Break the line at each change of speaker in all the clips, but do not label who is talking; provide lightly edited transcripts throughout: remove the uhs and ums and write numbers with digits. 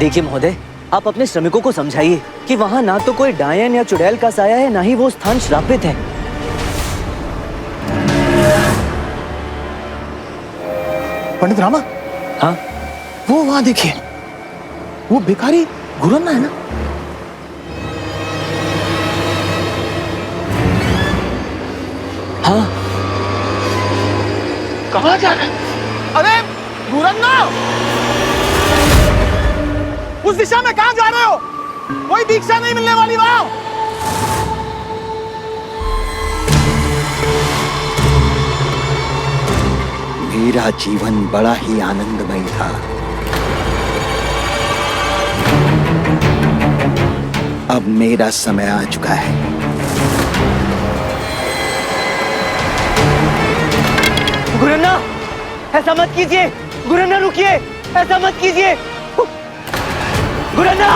देखिए महोदय, आप अपने श्रमिकों को समझाइए कि वहाँ ना तो कोई डायन या चुड़ैल का साया है, ना ही वो स्थान श्रापित है।
पंडित रामा,
हाँ,
वो वहाँ देखिए, वो भिखारी गुरन्ना है ना?
हाँ।
कहाँ जा रहा है? अरे गुरन्ना, उस दिशा में कहाँ जा रहे हो? कोई दीक्षा नहीं मिलने वाली वहाँ।
मेरा जीवन बड़ा ही आनंदमय था। अब मेरा समय आ चुका है।
गुरन्ना, ऐसा मत कीजिए। गुरन्ना रुकिए, ऐसा मत कीजिए। गुरन्ना!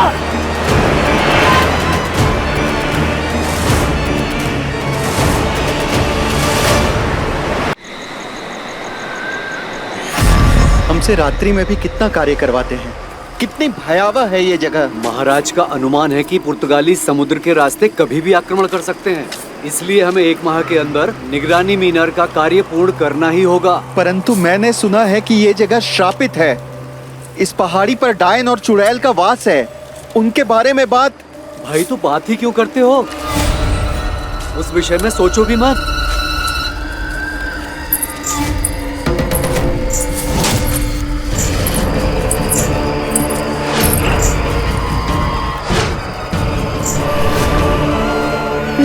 हमसे रात्रि में भी कितना कार्य करवाते हैं। कितनी भयावह है ये जगह।
महाराज का अनुमान है कि पुर्तगाली समुद्र के रास्ते कभी भी आक्रमण कर सकते हैं, इसलिए हमें 1 माह के अंदर निगरानी मीनार का कार्य पूर्ण करना ही होगा।
परंतु मैंने सुना है कि ये जगह श्रापित है। इस पहाड़ी पर डायन और चुड़ैल का वास है। उनके बारे में बात।
भाई तो बात ही क्यों करते हो? उस विषय में सोचो भी मत।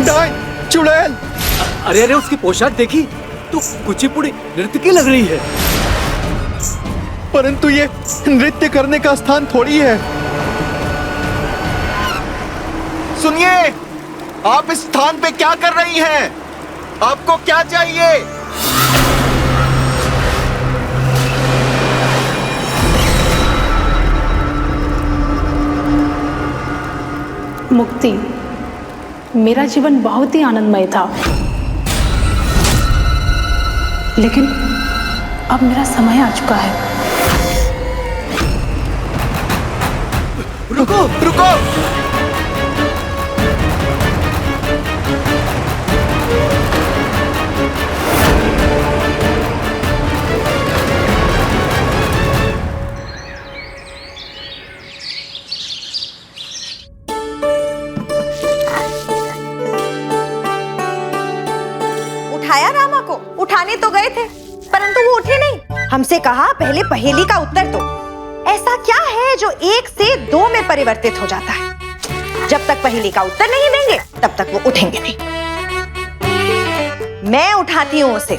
डायन, चुड़ैल।
अरे अरे, उसकी पोशाक देखी तो कुचिपुड़ी नृत्य की लग रही है।
परंतु ये नृत्य करने का स्थान थोड़ी है। सुनिए, आप इस स्थान पे क्या कर रही हैं? आपको क्या चाहिए?
मुक्ति। मेरा जीवन बहुत ही आनंदमय था, लेकिन अब मेरा समय आ चुका है।
रुको, रुको।
उठाया रामा को? उठाने तो गए थे, परंतु वो उठे नहीं। हमसे कहा पहले पहेली का उत्तर दो। ऐसा क्या है जो 1 से 2 में परिवर्तित हो जाता है? जब तक पहेली का उत्तर नहीं देंगे तब तक वो उठेंगे नहीं। मैं उठाती हूँ उसे।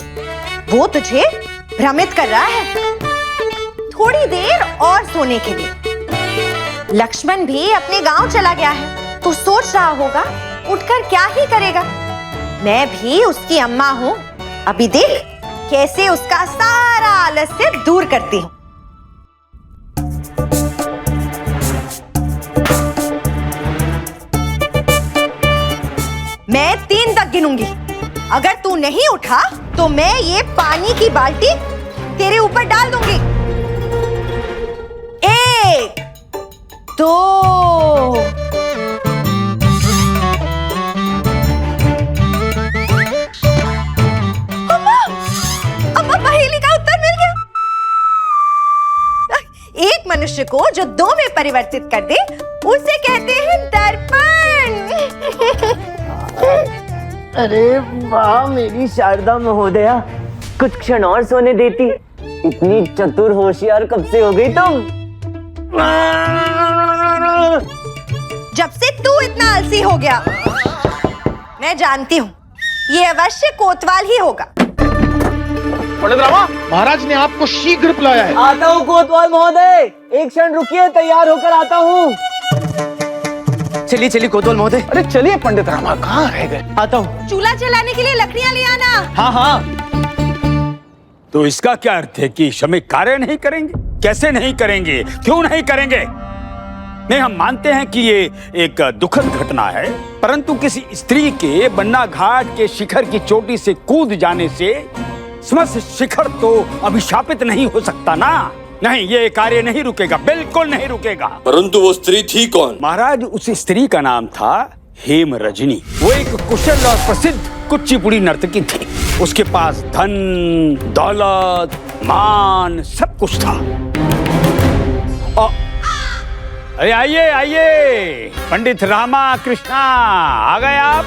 वो तुझे भ्रमित कर रहा है। थोड़ी देर और सोने के लिए। लक्ष्मण भी अपने गांव चला गया है, तो सोच रहा होगा उठकर क्या ही करेगा। मैं भी उसकी अम्मा हूँ। अभी देख कैसे उसका सारा आलस्य दूर करती हूँ। मैं 3 तक गिनूंगी। अगर तू नहीं उठा तो मैं ये पानी की बाल्टी तेरे ऊपर डाल दूंगी। 1, 2। अम्मा, पहेली का उत्तर मिल गया। एक मनुष्य को जो 2 में परिवर्तित कर दे उसे कहते हैं दर्पण।
अरे वाह मेरी शारदा महोदया, कुछ क्षण और सोने देती। इतनी चतुर होशियार कब से हो गई तुम?
जब से तू इतना आलसी हो गया। मैं जानती हूँ ये अवश्य कोतवाल ही होगा।
पंडित रामा, महाराज ने आपको शीघ्र बुलाया है।
आता हूँ कोतवाल महोदय, एक क्षण रुकिए, तैयार होकर आता हूँ। चलिए चलिए कोतवाल महोदय।
अरे चलिए पंडित रामा, कहाँ रह गए?
आता हूँ।
चूल्हा जलाने के लिए लकड़ियाँ ले आना।
हाँ हाँ।
तो इसका क्या अर्थ है कि श्रमिक कार्य नहीं करेंगे? कैसे नहीं करेंगे? क्यों नहीं करेंगे? नहीं, हम मानते हैं कि ये एक दुखद घटना है, परंतु किसी स्त्री के बन्ना घाट के शिखर की चोटी से कूद जाने से समस्त शिखर तो अभिशापित नहीं हो सकता ना। नहीं, ये कार्य नहीं रुकेगा, बिल्कुल नहीं रुकेगा।
परंतु वो स्त्री थी कौन?
महाराज, उस स्त्री का नाम था हेम रजनी। वो एक कुशल और प्रसिद्ध कुचिपुड़ी नर्तकी थी। उसके पास धन, दौलत, मान सब कुछ था। अरे आइए आइए, पंडित रामा कृष्णा आ गए आप।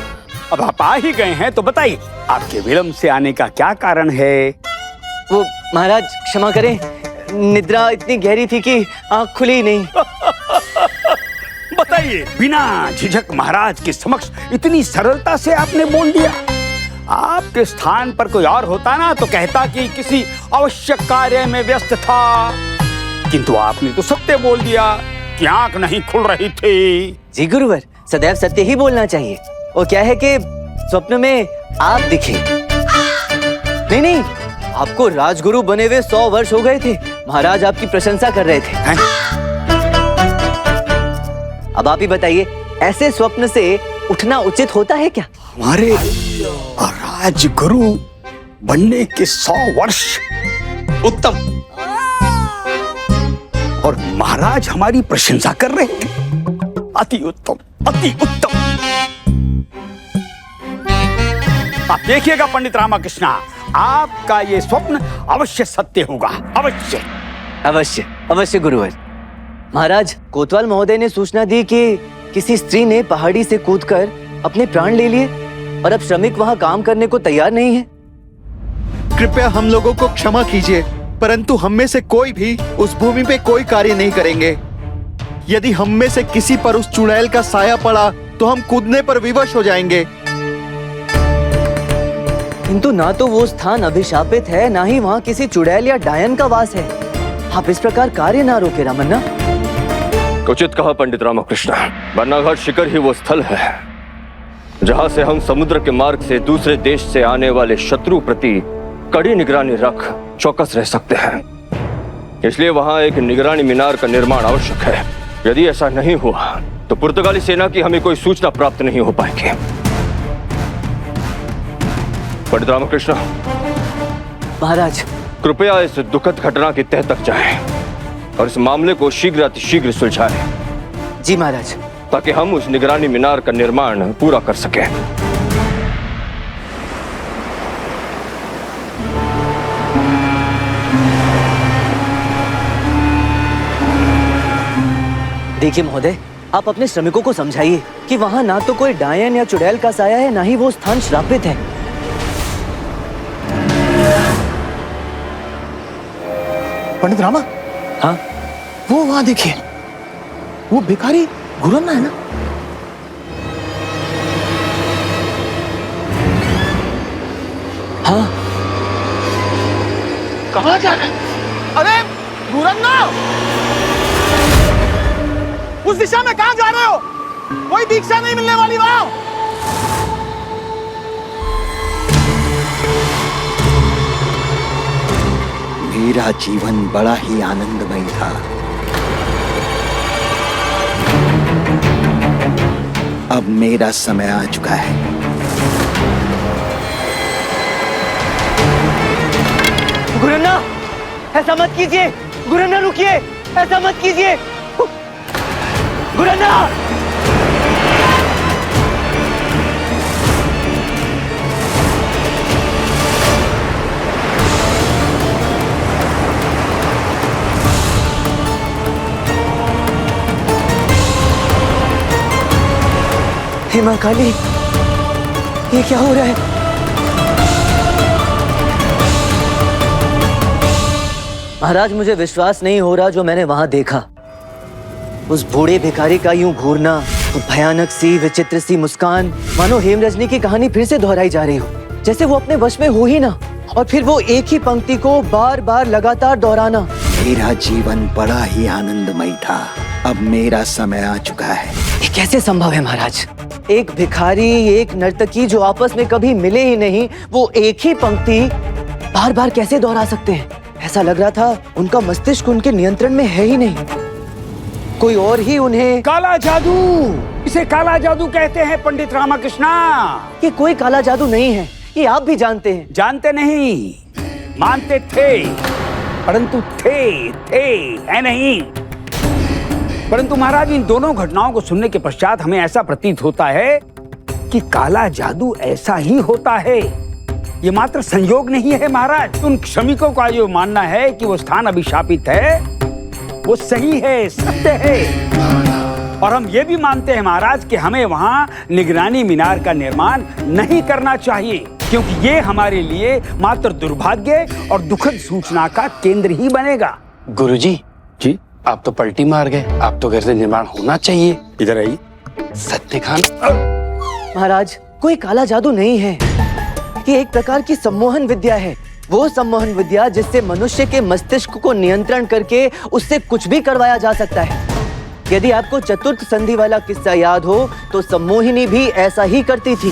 अब आप आ ही गए हैं तो बताइए, आपके विलंब से आने का क्या कारण है?
वो महाराज क्षमा करें, निद्रा इतनी गहरी थी कि आंख खुली नहीं।
बताइए, बिना झिझक महाराज के समक्ष इतनी सरलता से आपने बोल दिया। आपके स्थान पर कोई और होता ना तो कहता कि किसी आवश्यक कार्य में व्यस्त था, किंतु आपने तो सत्य बोल दिया कि आंख नहीं खुल रही थी।
जी गुरुवर, सदैव सत्य ही बोलना चाहिए। और क्या है कि स्वप्न में आप दिखे। नहीं नहीं, आपको राजगुरु बने हुए 100 वर्ष हो गए थे। महाराज आपकी प्रशंसा कर रहे थे। अब आप ही बताइए, ऐसे स्वप्न से उठना उचित होता है क्या?
हमारे राजगुरु बनने के 100 वर्ष
उत्तम।
और महाराज हमारी प्रशंसा कर रहे थे। अति उत्तम, अति उत्तम। आप देखिएगा पंडित रामाकृष्णा, आपका ये स्वप्न अवश्य सत्य होगा, अवश्य।
अवश्य अवश्य गुरुवर। महाराज, कोतवाल महोदय ने सूचना दी कि किसी स्त्री ने पहाड़ी से कूदकर अपने प्राण ले लिए और अब श्रमिक वहां काम करने को तैयार नहीं है।
कृपया हम लोगों को क्षमा कीजिए, परंतु हम में से कोई भी उस भूमि पे कोई कार्य नहीं करेंगे। यदि हम में से किसी पर उस चुड़ैल का साया पड़ा तो हम कूदने पर विवश हो जाएंगे।
किंतु ना तो वो स्थान अभिशापित है, ना ही वहाँ किसी चुड़ैल या डायन का वास है। आप इस प्रकार कार्य ना रोके रामन्ना।
उचित कहा पंडित रामकृष्ण। बन्नाघाट शिखर ही वो स्थल है जहां से हम समुद्र के मार्ग से दूसरे देश से आने वाले शत्रु प्रति कड़ी निगरानी रख चौकस रह सकते हैं। इसलिए वहां एक निगरानी मीनार का निर्माण आवश्यक है। यदि ऐसा नहीं हुआ तो पुर्तगाली सेना की हमें कोई सूचना प्राप्त नहीं हो पाएगी। पंडित रामकृष्ण,
महाराज,
कृपया इस दुखद घटना की तह तक जाएं और इस मामले को शीघ्र सुलझाएं।
जी महाराज।
ताकि हम उस निगरानी मीनार का निर्माण पूरा कर सकें।
देखिए महोदय, आप अपने श्रमिकों को समझाइए कि वहाँ ना तो कोई डायन या चुड़ैल का साया है, ना ही वो स्थान श्रापित है।
पंडित रामा,
हाँ,
वो वहां देखिए, वो भिखारी गुरन्ना है ना?
हाँ।
कहाँ जा रहे हैं? अरे गुरन्ना, उस दिशा में कहाँ जा रहे हो? कोई दीक्षा नहीं मिलने वाली वहां।
मेरा जीवन बड़ा ही आनंदमय था। अब मेरा समय आ चुका है।
गुरन्ना, ऐसा मत कीजिए। गुरन्ना रुकिए, ऐसा मत कीजिए। गुरन्ना! हे मां काली, ये क्या हो रहा है? महाराज, मुझे विश्वास नहीं हो रहा जो मैंने वहां देखा। उस बूढ़े भिखारी का यूं घूरना, वो भयानक सी विचित्र सी मुस्कान, मानो हेमरजनी की कहानी फिर से दोहराई जा रही हो, जैसे वो अपने वश में हो ही ना। और फिर वो एक ही पंक्ति को बार बार लगातार दोहराना।
मेरा जीवन बड़ा ही आनंदमय था। अब मेरा समय आ चुका है।
ये कैसे संभव है महाराज? एक भिखारी, एक नर्तकी जो आपस में कभी मिले ही नहीं, वो एक ही पंक्ति बार बार कैसे दोहरा सकते हैं? ऐसा लग रहा था उनका मस्तिष्क उनके नियंत्रण में है ही नहीं, कोई और ही उन्हें।
काला जादू, इसे काला जादू कहते हैं पंडित रामाकृष्णा।
ये कोई काला जादू नहीं है, ये आप भी जानते हैं।
जानते नहीं, मानते थे। परंतु थे है नहीं। परंतु महाराज, इन दोनों घटनाओं को सुनने के पश्चात हमें ऐसा प्रतीत होता है कि काला जादू ऐसा ही होता है, ये मात्र संयोग नहीं है महाराज। उन श्रमिकों का जो मानना है कि वो स्थान अभिशापित है, वो सही है, सत्य है। और हम ये भी मानते हैं महाराज कि हमें वहां निगरानी मीनार का निर्माण नहीं करना चाहिए, क्योंकि ये हमारे लिए मात्र दुर्भाग्य और दुखद सूचना का केंद्र ही बनेगा।
गुरुजी जी, आप तो पलटी मार गए, आप तो घर से निर्माण होना चाहिए।
इधर आइए।
सत्य खान,
महाराज, कोई काला जादू नहीं है, ये एक प्रकार की सम्मोहन विद्या है। वो सम्मोहन विद्या जिससे मनुष्य के मस्तिष्क को नियंत्रण करके उससे कुछ भी करवाया जा सकता है। यदि आपको चतुर्थ संधि वाला किस्सा याद हो तो सम्मोहिनी भी ऐसा ही करती थी।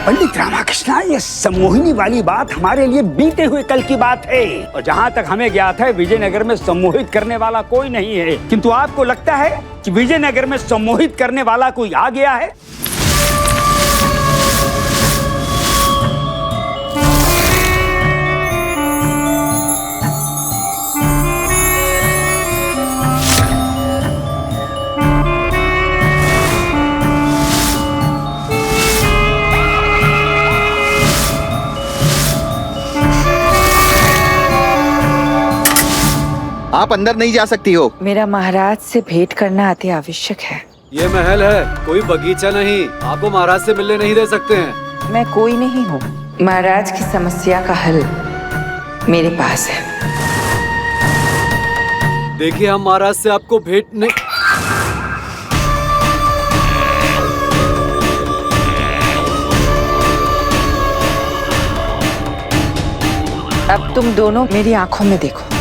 पंडित रामाकृष्ण, ये सम्मोहिनी वाली बात हमारे लिए बीते हुए कल की बात है, और जहाँ तक हमें ज्ञात है विजयनगर में सम्मोहित करने वाला कोई नहीं है। किंतु आपको लगता है कि विजयनगर में सम्मोहित करने वाला कोई आ गया है?
आप अंदर नहीं जा सकती हो।
मेरा महाराज से भेंट करना अति आवश्यक है।
ये महल है, कोई बगीचा नहीं। आपको महाराज से मिलने नहीं दे सकते हैं।
मैं कोई नहीं हूँ, महाराज की समस्या का हल मेरे पास है।
देखिए, हम महाराज से आपको भेंट नहीं।
अब तुम दोनों मेरी आंखों में देखो।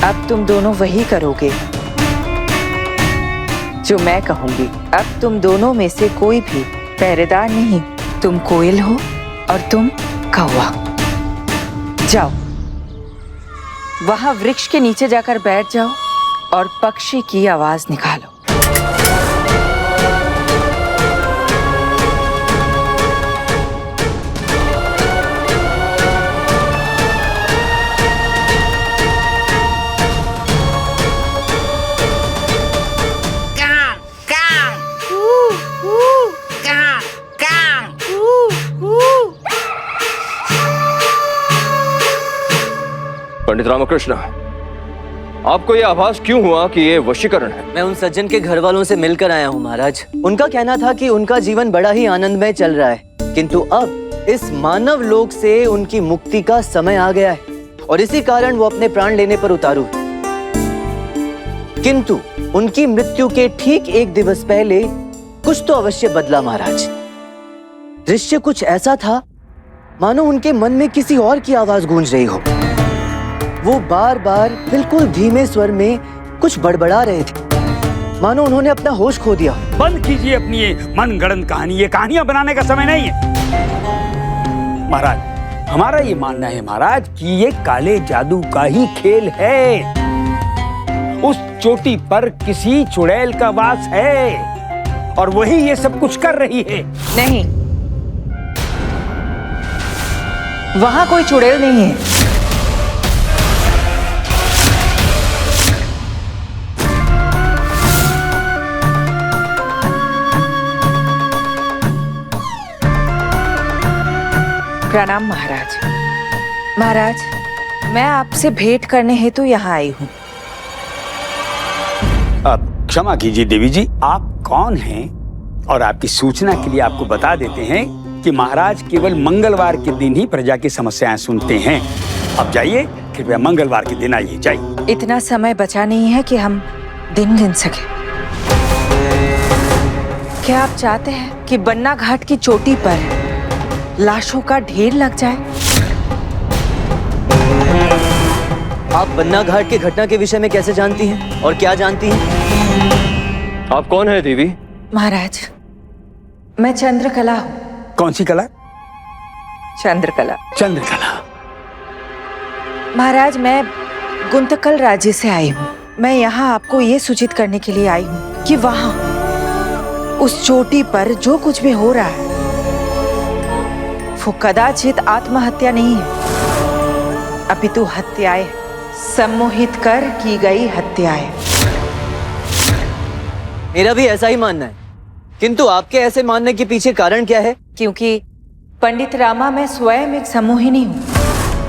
अब तुम दोनों वही करोगे जो मैं कहूंगी। अब तुम दोनों में से कोई भी पहरेदार नहीं, तुम कोयल हो और तुम कौवा। जाओ, वहां वृक्ष के नीचे जाकर बैठ जाओ और पक्षी की आवाज निकालो।
पंडित रामकृष्ण, आपको यह आभास क्यों हुआ कि ये वशीकरण है?
मैं उन सज्जन के घर वालों से मिलकर आया हूँ महाराज। उनका कहना था कि उनका जीवन बड़ा ही आनंदमय चल रहा है, किंतु अब इस मानव लोक से उनकी मुक्ति का समय आ गया है और इसी कारण वो अपने प्राण लेने पर उतारू है। किंतु उनकी मृत्यु के ठीक एक दिवस पहले कुछ तो अवश्य बदला महाराज। दृश्य कुछ ऐसा था मानो उनके मन में किसी और की आवाज गूंज रही हो। वो बार बार बिल्कुल धीमे स्वर में कुछ बड़बड़ा रहे थे, मानो उन्होंने अपना होश खो दिया।
बंद कीजिए अपनी ये मनगढ़ंत कहानी, ये कहानियां बनाने का समय नहीं है। महाराज, हमारा ये मानना है महाराज कि ये काले जादू का ही खेल है। उस चोटी पर किसी चुड़ैल का वास है और वही ये सब कुछ कर रही है।
नहीं, वहां कोई चुड़ैल नहीं है। प्रणाम महाराज। महाराज, मैं आपसे भेंट करने हेतु यहाँ आई हूँ।
अब क्षमा कीजिए देवी जी, आप कौन हैं? और आपकी सूचना के लिए आपको बता देते हैं कि महाराज केवल मंगलवार के दिन ही प्रजा की समस्याएं सुनते हैं। अब जाइए, कृपया मंगलवार के दिन आइए, जाइए।
इतना समय बचा नहीं है कि हम दिन गिन सके। क्या आप चाहते हैं कि बन्ना घाट की चोटी पर लाशों का ढेर लग जाए?
आप बन्ना घाट की घटना के विषय में कैसे जानती हैं और क्या जानती हैं?
आप कौन है देवी?
महाराज, मैं चंद्रकला हूँ।
कौन सी कला?
चंद्रकला।
चंद्रकला।
महाराज, मैं गुंतकल राज्य से आई हूँ। मैं यहाँ आपको ये सूचित करने के लिए आई हूँ कि वहाँ उस चोटी पर जो कुछ भी हो रहा है सिर्फ वो कदाचित आत्महत्या नहीं है, अपितु हत्याएं, सम्मोहित कर की गई हत्याएं।
मेरा भी ऐसा ही मानना है, किंतु आपके ऐसे मानने के पीछे कारण क्या है?
क्योंकि पंडित रामा, मैं स्वयं एक सम्मोहिनी हूँ।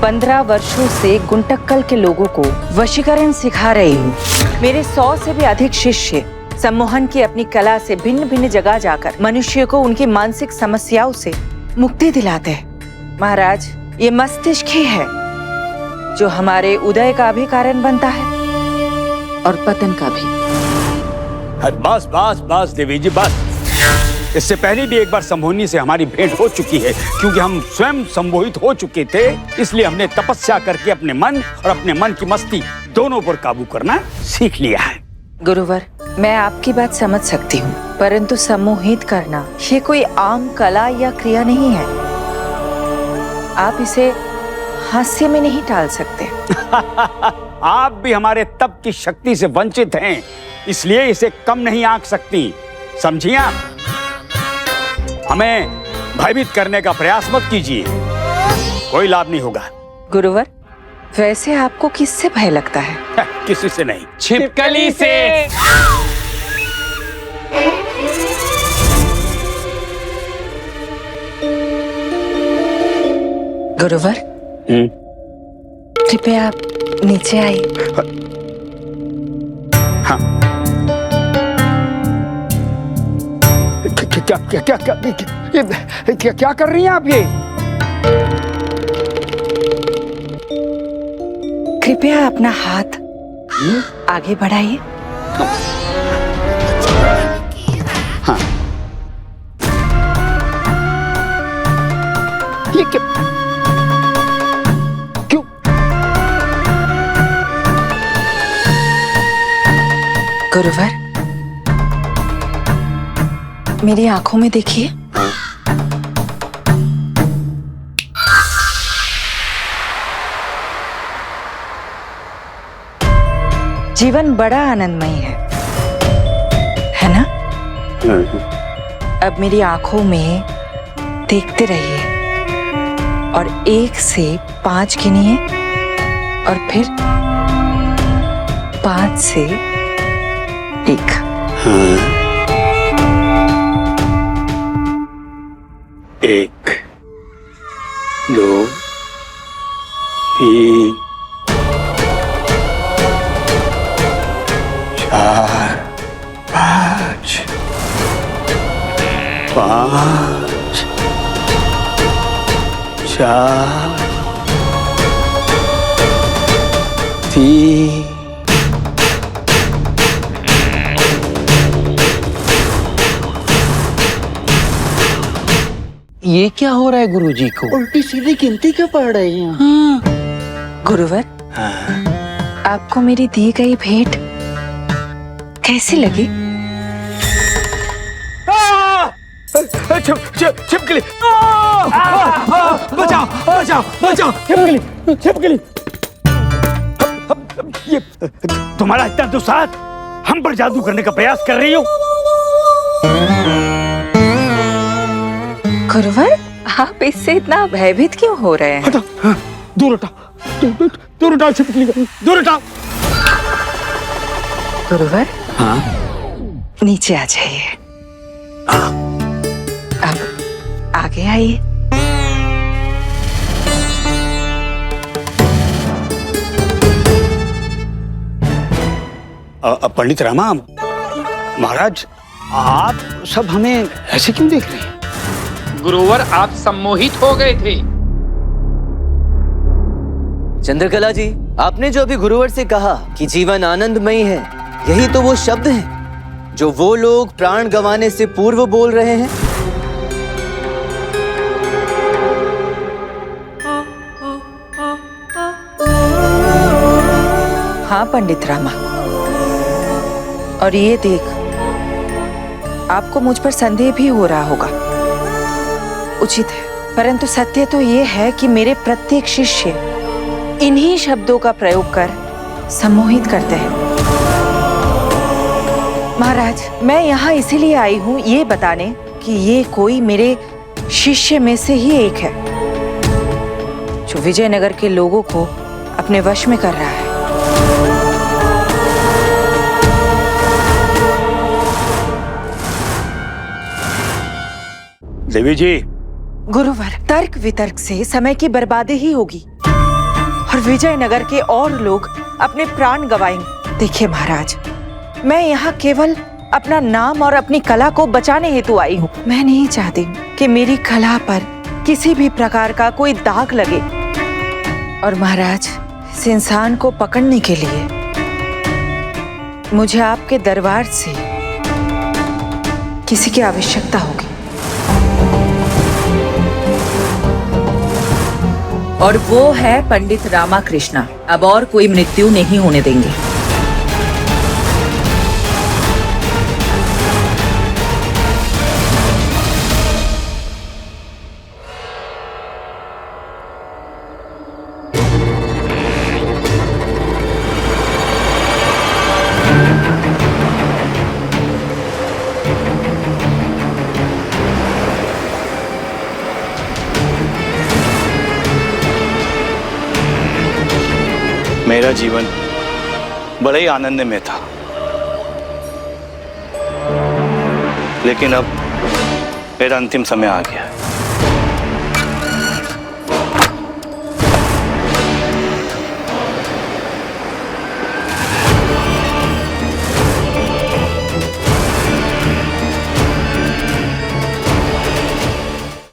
15 वर्षों से गुंटक्कल के लोगों को वशीकरण सिखा रही हूँ। मेरे 100 से भी अधिक शिष्य सम्मोहन की अपनी कला से भिन्न भिन्न जगह जाकर मनुष्य को उनकी मानसिक समस्याओं से मुक्ति दिलाते हैं। महाराज, ये मस्तिष्क ही है जो हमारे उदय का भी कारण बनता है और पतन का भी।
बस बस बस देवी जी, बस। इससे पहले भी एक बार सम्मोहिनी से हमारी भेंट हो चुकी है। क्योंकि हम स्वयं सम्मोहित हो चुके थे, इसलिए हमने तपस्या करके अपने मन और अपने मन की मस्ती दोनों पर काबू करना सीख लिया है।
गुरुवर, मैं आपकी बात समझ सकती हूँ, परंतु सम्मोहित करना ये कोई आम कला या क्रिया नहीं है। आप इसे हास्य में नहीं टाल सकते।
आप भी हमारे तप की शक्ति से वंचित हैं, इसलिए इसे कम नहीं आंक सकती, समझिए आप। हमें भयभीत करने का प्रयास मत कीजिए, कोई लाभ नहीं होगा।
गुरुवर, वैसे आपको किससे भय लगता है?
किसी से नहीं।
छिपकली से।
गुरुवर, कृपया आप नीचे आइए।
हाँ। क्या कर रही हैं आप ये?
कृपया अपना हाथ आगे बढ़ाइए।
हाँ। ये क्या? क्यों?
गुरुवर, मेरी आंखों में देखिए। जीवन बड़ा आनंदमय है ना? अब मेरी आंखों में देखते रहिए और 1 से 5 गिनिए और फिर 5 से 1।
1, 2, 3, 4, 5, 5, 4, 3।
ये क्या हो रहा है गुरुजी को?
उल्टी सीधी गिनती क्यों पढ़ रही हैं?
गुरुवर, आपको मेरी दी गई भेंट कैसी लगी?
छिपकली! बचाओ बचाओ बचाओ! छिपकली! ये तुम्हारा इतना दुस्साहस, हम पर जादू करने का प्रयास कर रही हो?
गुरुवर, आप इससे इतना भयभीत क्यों हो रहे हैं?
हटाओ, दूर हटाओ, दूर हटाओ छिपकली को, दूर हटाओ।
गुरुवर,
हाँ?
नीचे आ जाइए। अब आगे आइए।
पंडित रामा, महाराज, आप सब हमें ऐसे क्यों देख रहे हैं?
गुरुवर, आप सम्मोहित हो गए थे।
चंद्रकला जी, आपने जो अभी गुरुवर से कहा कि जीवन आनंदमय है, यही तो वो शब्द हैं जो वो लोग प्राण गंवाने से पूर्व बोल रहे हैं।
हाँ पंडित रामा, और ये देख, आपको मुझ पर संदेह भी हो रहा होगा। उचित है, परंतु सत्य तो ये है कि मेरे प्रत्येक शिष्य इन्हीं शब्दों का प्रयोग कर सम्मोहित करते हैं। महाराज, मैं यहाँ इसीलिए आई हूँ ये बताने कि ये कोई मेरे शिष्य में से ही एक है जो विजयनगर के लोगों को अपने वश में कर रहा है।
देवी जी,
गुरुवर, तर्क वितर्क से समय की बर्बादी ही होगी और विजयनगर के और लोग अपने प्राण गंवाएंगे। देखिए महाराज, मैं यहाँ केवल अपना नाम और अपनी कला को बचाने हेतु आई हूँ। मैं नहीं चाहती कि मेरी कला पर किसी भी प्रकार का कोई दाग लगे। और महाराज, इस इंसान को पकड़ने के लिए मुझे आपके दरबार से किसी की आवश्यकता होगी।
और वो है पंडित रामाकृष्णा। अब और कोई मृत्यु नहीं होने देंगे।
मेरा जीवन बड़े ही आनंद में था, लेकिन अब मेरा अंतिम समय आ गया।